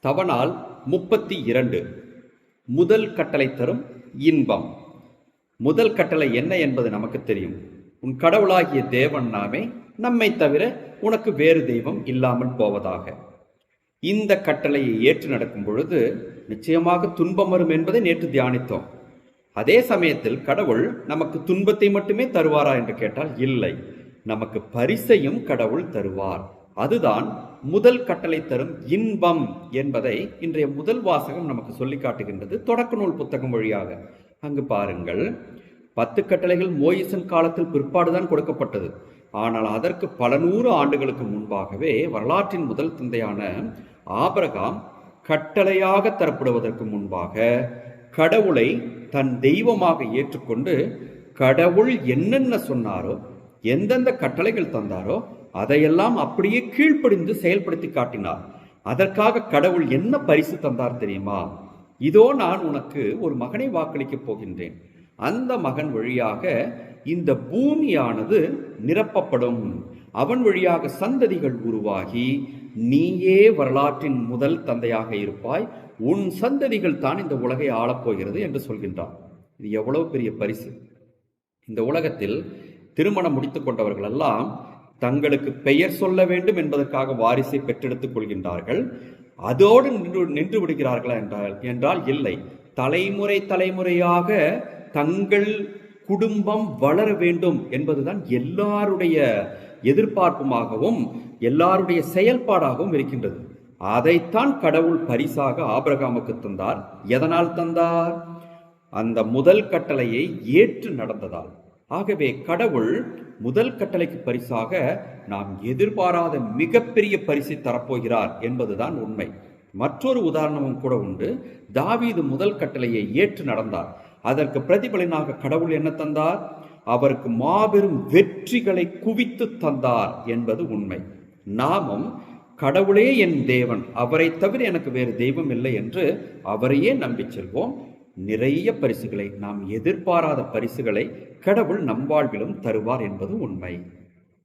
தவநாள் 32. முதல் கட்டளை தரும் இன்பம். முதல் கட்டளை என்ன என்பது நமக்கு தெரியும். உன் கடவுளாகிய தேவன் நாமே, நம்மை தவிர உனக்கு வேறு தெய்வம் இல்லாமல் போவதாக. இந்த கட்டளையை ஏற்று நடக்கும் பொழுது நிச்சயமாக துன்பம் வரும் என்பதை நேற்று தியானித்தோம். அதே சமயத்தில் கடவுள் நமக்கு துன்பத்தை மட்டுமே தருவாரா என்று கேட்டால் இல்லை, நமக்கு பரிசையும் கடவுள் தருவார். அதுதான் முதல் கட்டளை தரும் இன்பம் என்பதை இன்றைய முதல் வாசகம் நமக்கு சொல்லி காட்டுகின்றது, தொடக்க நூல் புத்தகம் வழியாக. அங்கு பாருங்கள், 10 கட்டளைகள் மோயிசன் காலத்தில் பிற்பாடுதான் கொடுக்கப்பட்டது. ஆனால் அதற்கு பல 100 ஆண்டுகளுக்கு முன்பாகவே வரலாற்றின் முதல் தந்தையான ஆபிரகாம் கட்டளையாக தரப்படுவதற்கு முன்பாக கடவுளை தன் தெய்வமாக ஏற்றுக்கொண்டு கடவுள் என்னென்ன சொன்னாரோ, எந்தெந்த கட்டளைகள் தந்தாரோ அதையெல்லாம் அப்படியே கீழ்ப்படிந்து செயல்படுத்தி காட்டினார். அதற்காக கடவுள் என்ன பரிசு தந்தார் தெரியுமா? இதோ நான் உனக்கு ஒரு மகனை வாக்களிக்கப் போகின்றேன், அந்த மகன் வழியாக இந்த பூமியானது நிரப்பப்படும், அவன் வழியாக சந்ததிகள் உருவாகி நீயே வரலாற்றின் முதல் தந்தையாக இருப்பாய், உன் சந்ததிகள் தான் இந்த உலகை ஆளப்போகிறது என்று சொல்கின்றார். இது எவ்வளவு பெரிய பரிசு! இந்த உலகத்தில் திருமணம் முடித்துக் கொண்டவர்கள் எல்லாம் தங்களுக்கு பெயர் சொல்ல வேண்டும் என்பதற்காக வாரிசை பெற்றெடுத்துக் கொள்கின்றார்கள். அதோடு நின்று விடுகிறார்களா என்றால் இல்லை. தலைமுறை தலைமுறையாக தங்கள் குடும்பம் வளர வேண்டும் என்பதுதான் எல்லாருடைய எதிர்பார்ப்புமாகவும் எல்லாருடைய செயல்பாடாகவும் இருக்கின்றது. அதைத்தான் கடவுள் பரிசாக ஆபிரகாமுக்கு தந்தார். எதனால் தந்தார்? அந்த முதல் கட்டளையை ஏற்று நடந்ததால். ஆகவே கடவுள் முதல் கட்டளைக்கு பரிசாக நாம் எதிர்பாராத மிகப்பெரிய பரிசை தரப்போகிறார் என்பதுதான் உண்மை. மற்றொரு உதாரணமும் கூட உண்டு. தாவீது முதல் கட்டளையை ஏற்று நடந்தார். அதற்கு பிரதிபலனாக கடவுள் என்ன தந்தார்? அவருக்கு மாபெரும் வெற்றிகளை குவித்து தந்தார் என்பது உண்மை. நாமும் கடவுளே என் தேவன், அவரை தவிர எனக்கு வேறு தெய்வம் இல்லை என்று அவரையே நம்பி செல்வோம். நிறைய பரிசுகளை, நாம் எதிர்பாராத பரிசுகளை கடவுள் நம் வாழ்விலும் தருவார் என்பது உண்மை.